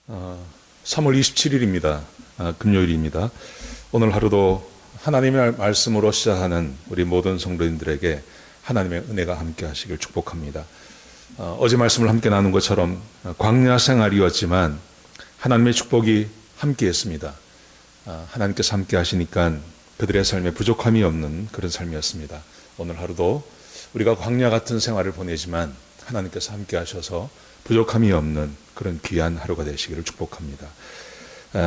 3월 27일입니다. 금요일입니다. 오늘 하루도 하나님의 말씀으로 시작하는 우리 모든 성도님들에게 하나님의 은혜가 함께 하시길 축복합니다. 어제 말씀을 함께 나눈 것처럼 광야 생활이었지만 하나님의 축복이 함께 했습니다. 하나님께서 함께 하시니까 그들의 삶에 부족함이 없는 그런 삶이었습니다. 오늘 하루도 우리가 광야 같은 생활을 보내지만 하나님께서 함께 하셔서 부족함이 없는 그런 귀한 하루가 되시기를 축복합니다.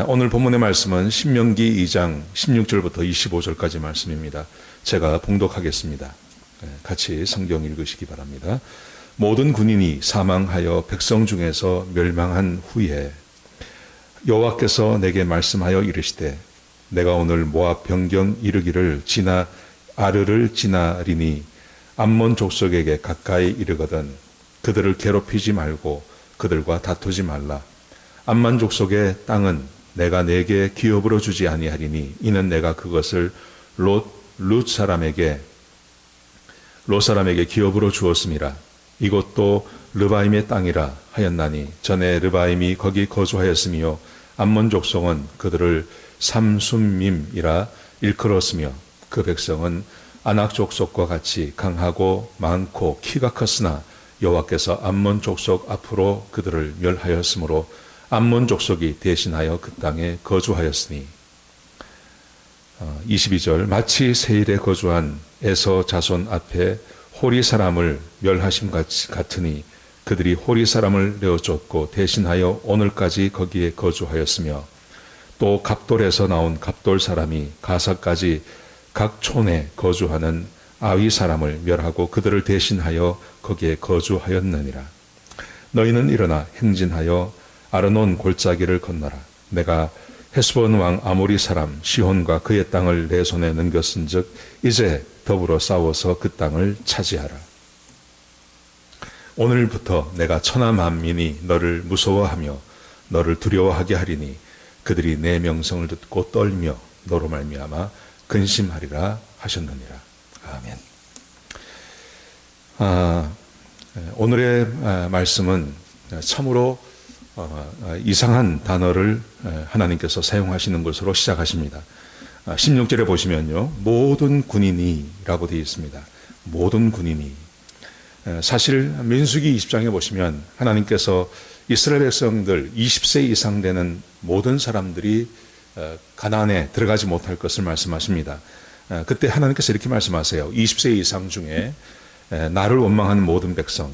오늘 본문의 말씀은 신명기 2장 16절부터 25절까지 말씀입니다. 제가 봉독하겠습니다. 같이 성경 읽으시기 바랍니다. 모든 군인이 사망하여 백성 중에서 멸망한 후에 여호와께서 내게 말씀하여 이르시되 내가 오늘 모압 변경 이르기를 지나 아르를 지나리니 암몬 족속에게 가까이 이르거든 그들을 괴롭히지 말고 그들과 다투지 말라. 암몬 족속의 땅은 내가 내게 기업으로 주지 아니하리니 이는 내가 그것을 롯 사람에게 기업으로 주었음이라. 이것도 르바임의 땅이라 하였나니 전에 르바임이 거기 거주하였으며 암몬 족속은 그들을 삼순밈이라 일컬었으며 그 백성은 아낙 족속과 같이 강하고 많고 키가 컸으나 여호와께서 암몬 족속 앞으로 그들을 멸하였으므로 암몬 족속이 대신하여 그 땅에 거주하였으니 22절 마치 세일에 거주한 에서 자손 앞에 호리 사람을 멸하심 같으니 그들이 호리 사람을 내어쫓고 대신하여 오늘까지 거기에 거주하였으며 또 갑돌에서 나온 갑돌 사람이 가사까지 각 촌에 거주하는 아위 사람을 멸하고 그들을 대신하여 거기에 거주하였느니라. 너희는 일어나 행진하여 아르논 골짜기를 건너라. 내가 헤스본 왕 아모리 사람 시혼과 그의 땅을 내 손에 넘겼은즉 이제 더불어 싸워서 그 땅을 차지하라. 오늘부터 내가 천하 만민이 너를 무서워하며 너를 두려워하게 하리니 그들이 내 명성을 듣고 떨며 너로 말미암아 근심하리라 하셨느니라. 아멘. 오늘의 말씀은 참으로 이상한 단어를 하나님께서 사용하시는 것으로 시작하십니다. 16절에 보시면요. 모든 군인이 라고 되어 있습니다. 모든 군인이. 사실 민수기 20장에 보시면 하나님께서 이스라엘 백성들 20세 이상 되는 모든 사람들이 가나안에 들어가지 못할 것을 말씀하십니다. 그때 하나님께서 이렇게 말씀하세요. 20세 이상 중에 나를 원망하는 모든 백성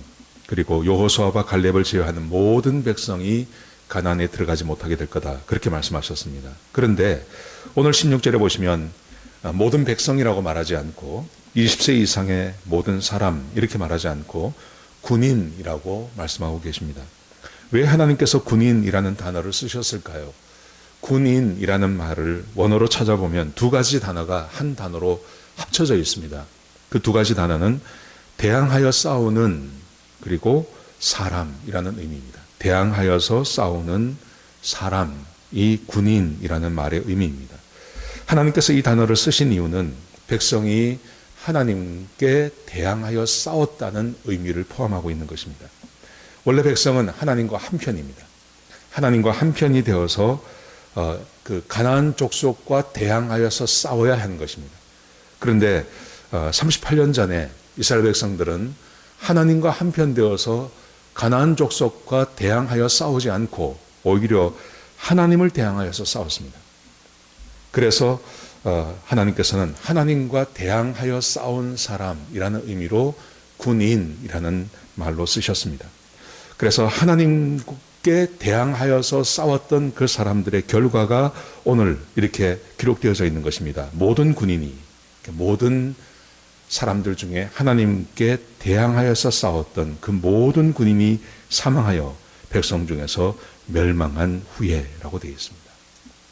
그리고 여호수아와 갈렙을 제외하는 모든 백성이 가나안에 들어가지 못하게 될 거다. 그렇게 말씀하셨습니다. 그런데 오늘 16절에 보시면 모든 백성이라고 말하지 않고 20세 이상의 모든 사람 이렇게 말하지 않고 군인이라고 말씀하고 계십니다. 왜 하나님께서 군인이라는 단어를 쓰셨을까요? 군인이라는 말을 원어로 찾아보면 두 가지 단어가 한 단어로 합쳐져 있습니다. 그 두 가지 단어는 대항하여 싸우는 그리고 사람이라는 의미입니다. 대항하여서 싸우는 사람이 군인이라는 말의 의미입니다. 하나님께서 이 단어를 쓰신 이유는 백성이 하나님께 대항하여 싸웠다는 의미를 포함하고 있는 것입니다. 원래 백성은 하나님과 한편입니다. 하나님과 한편이 되어서 그 가나안 족속과 대항하여서 싸워야 하는 것입니다. 그런데 38년 전에 이스라엘 백성들은 하나님과 한편 되어서 가나안 족속과 대항하여 싸우지 않고 오히려 하나님을 대항하여서 싸웠습니다. 그래서 하나님께서는 하나님과 대항하여 싸운 사람이라는 의미로 군인이라는 말로 쓰셨습니다. 그래서 하나님께 대항하여서 싸웠던 그 사람들의 결과가 오늘 이렇게 기록되어져 있는 것입니다. 모든 군인이, 모든 사람들 중에 하나님께 대항하여서 싸웠던 그 모든 군인이 사망하여 백성 중에서 멸망한 후에라고 되어 있습니다.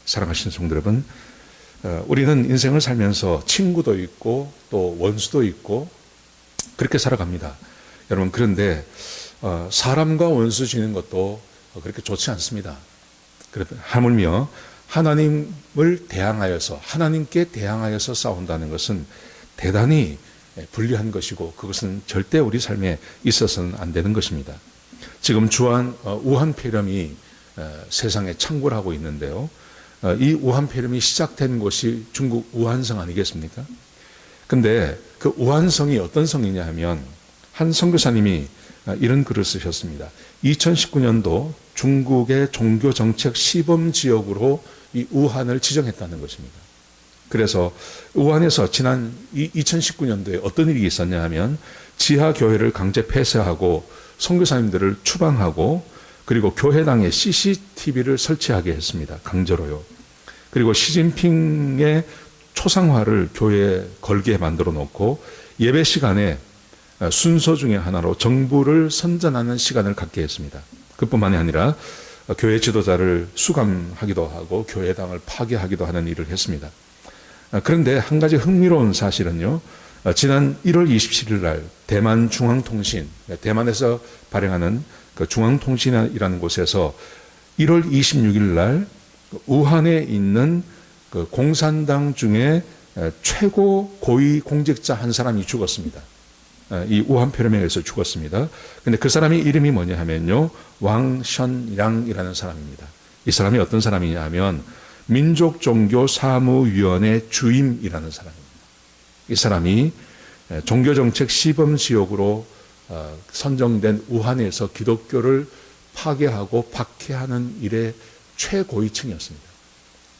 사랑하시는 성도 여러분, 우리는 인생을 살면서 친구도 있고 또 원수도 있고 그렇게 살아갑니다. 여러분, 그런데 사람과 원수 지는 것도 그렇게 좋지 않습니다. 하물며 하나님을 대항하여서 하나님께 대항하여서 싸운다는 것은 대단히 불리한 것이고 그것은 절대 우리 삶에 있어서는 안 되는 것입니다. 지금 우한 폐렴이 세상에 창궐 하고 있는데요. 이 우한 폐렴이 시작된 곳이 중국 우한성 아니겠습니까? 근데 그 우한성이 어떤 성이냐 하면 한 선교사님이 이런 글을 쓰셨습니다. 2019년도 중국의 종교정책 시범지역으로 이 우한을 지정했다는 것입니다. 그래서 우한에서 지난 2019년도에 어떤 일이 있었냐 하면 지하교회를 강제 폐쇄하고 선교사님들을 추방하고 그리고 교회당에 CCTV를 설치하게 했습니다. 강제로요. 그리고 시진핑의 초상화를 교회에 걸게 만들어 놓고 예배 시간에 순서 중에 하나로 정부를 선전하는 시간을 갖게 했습니다. 그뿐만이 아니라 교회 지도자를 수감하기도 하고 교회당을 파괴하기도 하는 일을 했습니다. 그런데 한 가지 흥미로운 사실은요. 지난 1월 27일 날 대만 중앙통신, 대만에서 발행하는 그 중앙통신이라는 곳에서 1월 26일 날 우한에 있는 그 공산당 중에 최고 고위 공직자 한 사람이 죽었습니다. 이 우한 폐렴에 의해서 죽었습니다. 근데 그 사람이 이름이 뭐냐 하면요. 왕션량이라는 사람입니다. 이 사람이 어떤 사람이냐 하면 민족종교사무위원회 주임이라는 사람입니다. 이 사람이 종교정책 시범지역으로 선정된 우한에서 기독교를 파괴하고 박해하는 일의 최고위층이었습니다.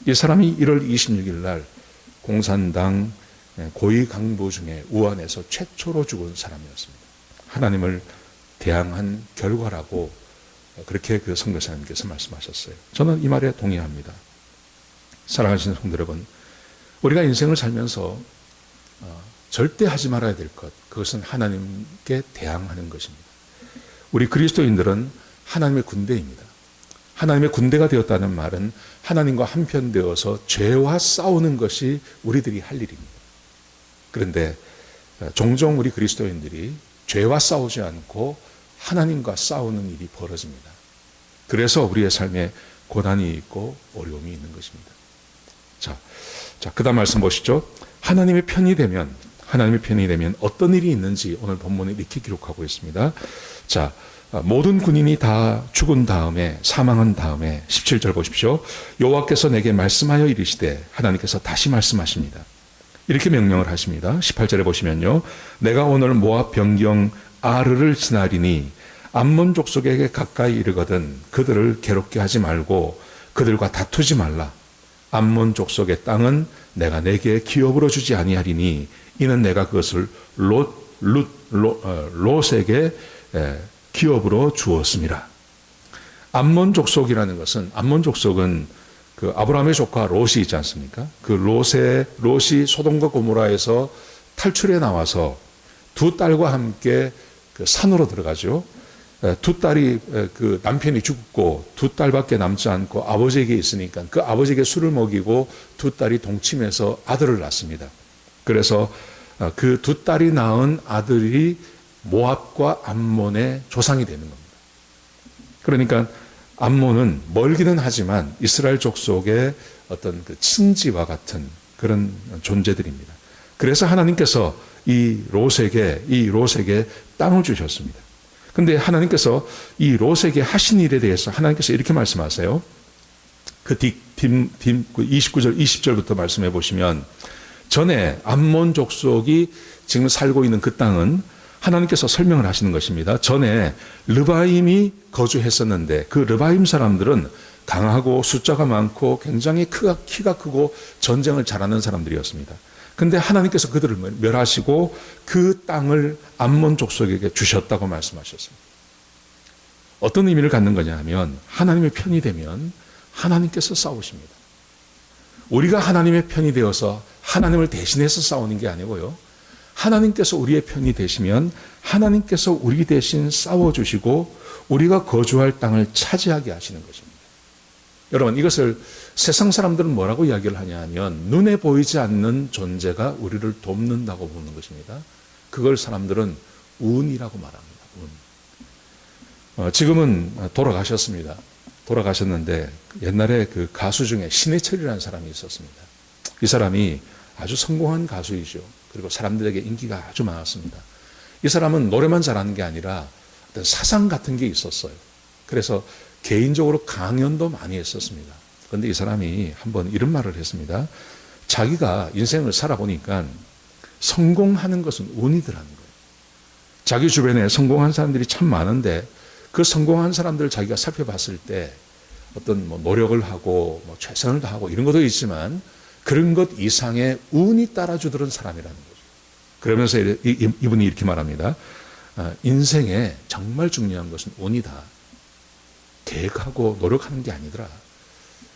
이 사람이 1월 26일 날 공산당 고위 간부 중에 우한에서 최초로 죽은 사람이었습니다. 하나님을 대항한 결과라고 그렇게 그 선교사님께서 말씀하셨어요. 저는 이 말에 동의합니다. 사랑하시는 성도 여러분, 우리가 인생을 살면서 절대 하지 말아야 될 것, 그것은 하나님께 대항하는 것입니다. 우리 그리스도인들은 하나님의 군대입니다. 하나님의 군대가 되었다는 말은 하나님과 한편되어서 죄와 싸우는 것이 우리들이 할 일입니다. 그런데 종종 우리 그리스도인들이 죄와 싸우지 않고 하나님과 싸우는 일이 벌어집니다. 그래서 우리의 삶에 고난이 있고 어려움이 있는 것입니다. 자, 그 다음 말씀 보시죠. 하나님의 편이 되면 어떤 일이 있는지 오늘 본문에 이렇게 기록하고 있습니다. 자, 모든 군인이 다 죽은 다음에, 사망한 다음에 17절 보십시오. 여호와께서 내게 말씀하여 이르시되, 하나님께서 다시 말씀하십니다. 이렇게 명령을 하십니다. 18절에 보시면요. 내가 오늘 모압 변경 아르를 지나리니 암몬 족속에게 가까이 이르거든 그들을 괴롭게 하지 말고 그들과 다투지 말라. 암몬 족속의 땅은 내가 내게 기업으로 주지 아니하리니 이는 내가 그것을 롯에게 기업으로 주었습니다. 암몬 족속이라는 것은, 암몬 족속은 그 아브라함의 조카 롯이 있지 않습니까? 그 롯이 소돔과 고모라에서 탈출해 나와서 두 딸과 함께 그 산으로 들어가죠. 두 딸이 그 남편이 죽고 두 딸밖에 남지 않고 아버지에게 있으니까 그 아버지에게 술을 먹이고 두 딸이 동침해서 아들을 낳습니다. 그래서 그 두 딸이 낳은 아들이 모압과 암몬의 조상이 되는 겁니다. 그러니까 암몬은 멀기는 하지만 이스라엘 족속의 어떤 그 친지와 같은 그런 존재들입니다. 그래서 하나님께서 이 롯에게 땅을 주셨습니다. 근데 하나님께서 이 롯에게 하신 일에 대해서 하나님께서 이렇게 말씀하세요. 그 29절, 20절부터 말씀해 보시면 전에 암몬 족속이 지금 살고 있는 그 땅은 하나님께서 설명을 하시는 것입니다. 전에 르바임이 거주했었는데 그 르바임 사람들은 강하고 숫자가 많고 굉장히 키가 크고 전쟁을 잘하는 사람들이었습니다. 근데 하나님께서 그들을 멸하시고 그 땅을 암몬 족속에게 주셨다고 말씀하셨습니다. 어떤 의미를 갖는 거냐 하면 하나님의 편이 되면 하나님께서 싸우십니다. 우리가 하나님의 편이 되어서 하나님을 대신해서 싸우는 게 아니고요. 하나님께서 우리의 편이 되시면 하나님께서 우리 대신 싸워주시고 우리가 거주할 땅을 차지하게 하시는 것입니다. 여러분, 이것을 세상 사람들은 뭐라고 이야기를 하냐 하면 눈에 보이지 않는 존재가 우리를 돕는다고 보는 것입니다. 그걸 사람들은 운이라고 말합니다. 운. 지금은 돌아가셨습니다. 돌아가셨는데 옛날에 그 가수 중에 신해철이라는 사람이 있었습니다. 이 사람이 아주 성공한 가수이죠. 그리고 사람들에게 인기가 아주 많았습니다. 이 사람은 노래만 잘하는 게 아니라 어떤 사상 같은 게 있었어요. 그래서 개인적으로 강연도 많이 했었습니다. 그런데 이 사람이 한번 이런 말을 했습니다. 자기가 인생을 살아보니까 성공하는 것은 운이더라는 거예요. 자기 주변에 성공한 사람들이 참 많은데 그 성공한 사람들을 자기가 살펴봤을 때 어떤 노력을 하고 최선을 다하고 이런 것도 있지만 그런 것 이상의 운이 따라주던 사람이라는 거죠. 그러면서 이분이 이렇게 말합니다. 인생에 정말 중요한 것은 운이다. 계획하고 노력하는 게 아니더라.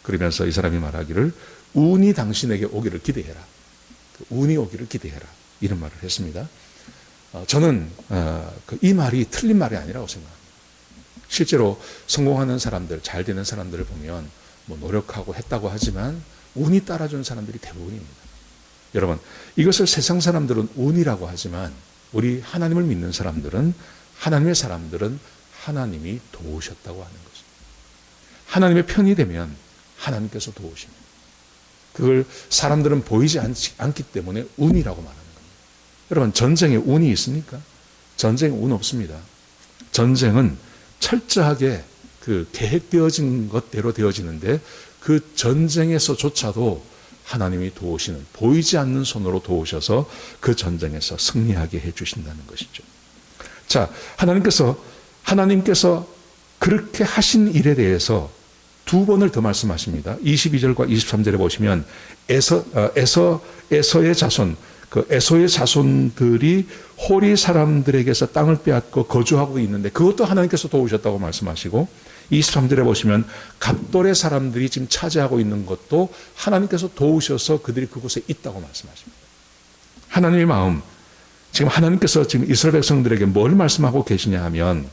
그러면서 이 사람이 말하기를 운이 당신에게 오기를 기대해라. 운이 오기를 기대해라. 이런 말을 했습니다. 저는 이 말이 틀린 말이 아니라고 생각합니다. 실제로 성공하는 사람들, 잘 되는 사람들을 보면 노력하고 했다고 하지만 운이 따라주는 사람들이 대부분입니다. 여러분, 이것을 세상 사람들은 운이라고 하지만 우리 하나님을 믿는 사람들은 하나님의 사람들은 하나님이 도우셨다고 하는 것입니다. 하나님의 편이 되면 하나님께서 도우십니다. 그걸 사람들은 보이지 않기 때문에 운이라고 말하는 겁니다. 여러분, 전쟁에 운이 있습니까? 전쟁에 운 없습니다. 전쟁은 철저하게 그 계획되어진 것대로 되어지는데 그 전쟁에서조차도 하나님이 도우시는, 보이지 않는 손으로 도우셔서 그 전쟁에서 승리하게 해주신다는 것이죠. 자, 하나님께서 그렇게 하신 일에 대해서 두 번을 더 말씀하십니다. 22절과 23절에 보시면 에서의 자손, 그 에서의 자손들이 호리 사람들에게서 땅을 빼앗고 거주하고 있는데 그것도 하나님께서 도우셨다고 말씀하시고 23절에 보시면 갑돌의 사람들이 지금 차지하고 있는 것도 하나님께서 도우셔서 그들이 그곳에 있다고 말씀하십니다. 하나님의 마음, 지금 하나님께서 지금 이스라엘 백성들에게 뭘 말씀하고 계시냐 하면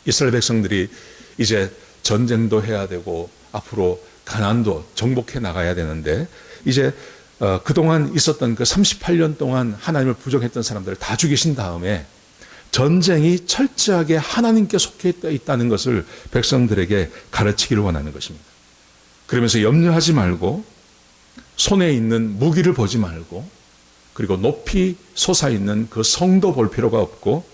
이스라엘 백성들이 이제 전쟁도 해야 되고 앞으로 가나안도 정복해 나가야 되는데 이제 그동안 있었던 그 38년 동안 하나님을 부정했던 사람들을 다 죽이신 다음에 전쟁이 철저하게 하나님께 속해 있다는 것을 백성들에게 가르치기를 원하는 것입니다. 그러면서 염려하지 말고 손에 있는 무기를 보지 말고 그리고 높이 솟아있는 그 성도 볼 필요가 없고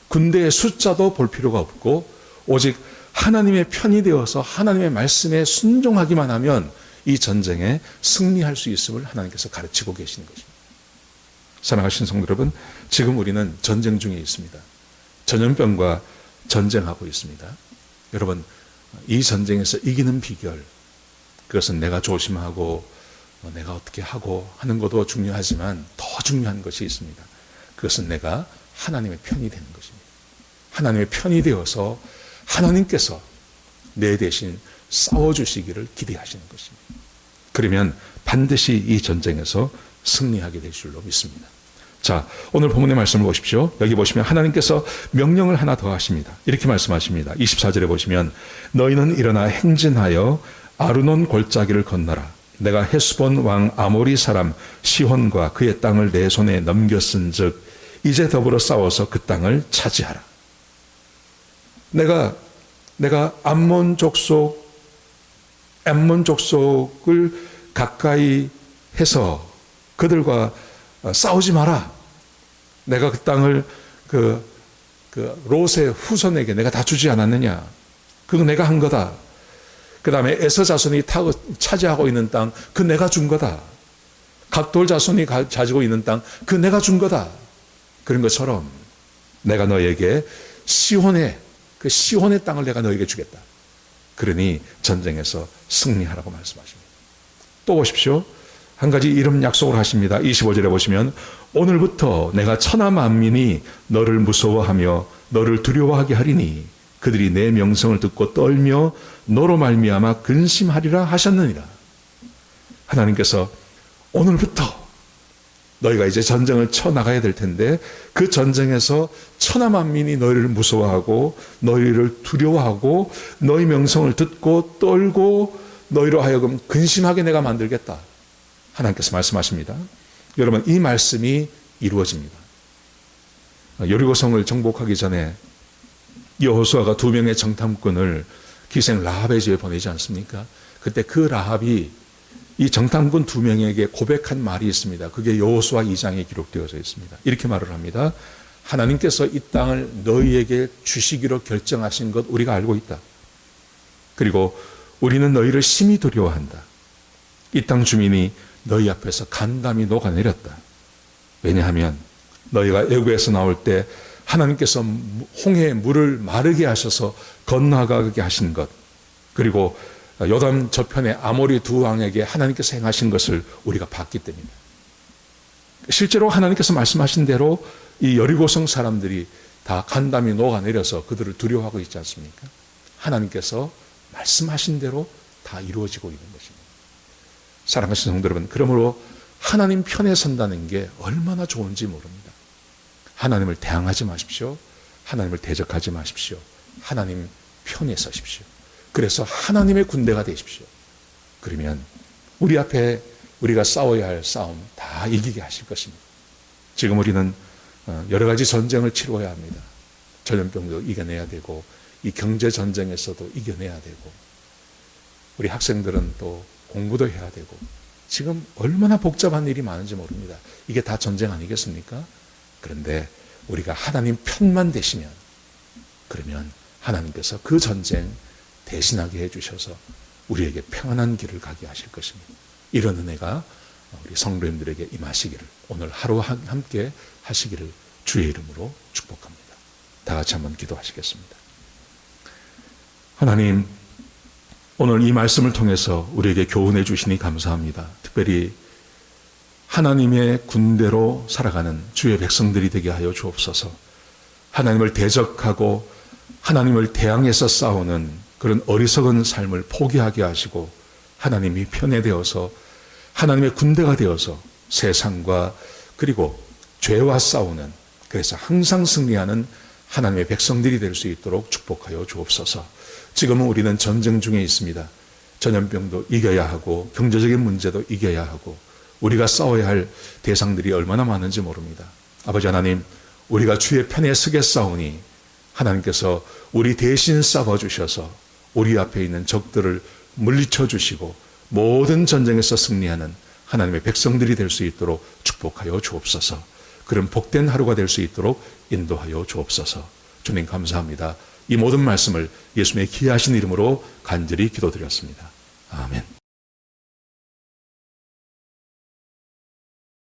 군대의 숫자도 볼 필요가 없고 오직 하나님의 편이 되어서 하나님의 말씀에 순종하기만 하면 이 전쟁에 승리할 수 있음을 하나님께서 가르치고 계시는 것입니다. 사랑하신 성도 여러분, 지금 우리는 전쟁 중에 있습니다. 전염병과 전쟁하고 있습니다. 여러분, 이 전쟁에서 이기는 비결, 그것은 내가 조심하고 내가 어떻게 하고 하는 것도 중요하지만 더 중요한 것이 있습니다. 그것은 내가 하나님의 편이 되는 것입니다. 하나님의 편이 되어서 하나님께서 내 대신 싸워주시기를 기대하시는 것입니다. 그러면 반드시 이 전쟁에서 승리하게 될 줄로 믿습니다. 자, 오늘 본문의 말씀을 보십시오. 여기 보시면 하나님께서 명령을 하나 더 하십니다. 이렇게 말씀하십니다. 24절에 보시면 너희는 일어나 행진하여 아르논 골짜기를 건너라. 내가 헤스본 왕 아모리 사람 시혼과 그의 땅을 내 손에 넘겼은즉 이제 더불어 싸워서 그 땅을 차지하라. 내가 암몬 족속을 가까이 해서 그들과 싸우지 마라. 내가 그 땅을 그 롯의 후손에게 내가 다 주지 않았느냐. 그거 내가 한 거다. 그 다음에 에서 자손이 차지하고 있는 땅, 그 내가 준 거다. 갑돌 자손이 가지고 있는 땅, 그 내가 준 거다. 그런 것처럼 내가 너에게 시혼의 땅을 내가 너에게 주겠다. 그러니 전쟁에서 승리하라고 말씀하십니다. 또 보십시오. 한 가지 이런 약속을 하십니다. 25절에 보시면 오늘부터 내가 천하 만민이 너를 무서워하며 너를 두려워하게 하리니 그들이 내 명성을 듣고 떨며 너로 말미암아 근심하리라 하셨느니라. 하나님께서 오늘부터 너희가 이제 전쟁을 쳐나가야 될 텐데 그 전쟁에서 천하 만민이 너희를 무서워하고 너희를 두려워하고 너희 명성을 듣고 떨고 너희로 하여금 근심하게 내가 만들겠다. 하나님께서 말씀하십니다. 여러분, 이 말씀이 이루어집니다. 여리고성을 정복하기 전에 여호수아가 2명의 정탐꾼을 기생 라합의 집에 보내지 않습니까? 그때 그 라합이 이 정탐꾼 2명에게 고백한 말이 있습니다. 그게 여호수아 2장에 기록되어져 있습니다. 이렇게 말을 합니다. 하나님께서 이 땅을 너희에게 주시기로 결정하신 것 우리가 알고 있다. 그리고 우리는 너희를 심히 두려워한다. 이 땅 주민이 너희 앞에서 간담이 녹아내렸다. 왜냐하면 너희가 애굽에서 나올 때 하나님께서 홍해의 물을 마르게 하셔서 건너가게 하신 것, 그리고 요단 저편의 아모리 두 왕에게 하나님께서 행하신 것을 우리가 봤기 때문입니다. 실제로 하나님께서 말씀하신 대로 이 여리고성 사람들이 다 간담이 녹아내려서 그들을 두려워하고 있지 않습니까? 하나님께서 말씀하신 대로 다 이루어지고 있는 것입니다. 사랑하시는 성도 여러분, 그러므로 하나님 편에 선다는 게 얼마나 좋은지 모릅니다. 하나님을 대항하지 마십시오. 하나님을 대적하지 마십시오. 하나님 편에 서십시오. 그래서 하나님의 군대가 되십시오. 그러면 우리 앞에 우리가 싸워야 할 싸움 다 이기게 하실 것입니다. 지금 우리는 여러 가지 전쟁을 치러야 합니다. 전염병도 이겨내야 되고, 이 경제 전쟁에서도 이겨내야 되고, 우리 학생들은 또 공부도 해야 되고, 지금 얼마나 복잡한 일이 많은지 모릅니다. 이게 다 전쟁 아니겠습니까? 그런데 우리가 하나님 편만 되시면, 그러면 하나님께서 그 전쟁 대신하게 해주셔서 우리에게 평안한 길을 가게 하실 것입니다. 이런 은혜가 우리 성도님들에게 임하시기를, 오늘 하루 함께 하시기를 주의 이름으로 축복합니다. 다 같이 한번 기도하시겠습니다. 하나님, 오늘 이 말씀을 통해서 우리에게 교훈해 주시니 감사합니다. 특별히 하나님의 군대로 살아가는 주의 백성들이 되게 하여 주옵소서. 하나님을 대적하고 하나님을 대항해서 싸우는 그런 어리석은 삶을 포기하게 하시고, 하나님이 편에 되어서 하나님의 군대가 되어서 세상과 그리고 죄와 싸우는, 그래서 항상 승리하는 하나님의 백성들이 될 수 있도록 축복하여 주옵소서. 지금은 우리는 전쟁 중에 있습니다. 전염병도 이겨야 하고, 경제적인 문제도 이겨야 하고, 우리가 싸워야 할 대상들이 얼마나 많은지 모릅니다. 아버지 하나님, 우리가 주의 편에 서겠사오니 하나님께서 우리 대신 싸워주셔서 우리 앞에 있는 적들을 물리쳐 주시고 모든 전쟁에서 승리하는 하나님의 백성들이 될 수 있도록 축복하여 주옵소서. 그런 복된 하루가 될 수 있도록 인도하여 주옵소서. 주님 감사합니다. 이 모든 말씀을 예수님의 귀하신 이름으로 간절히 기도드렸습니다. 아멘.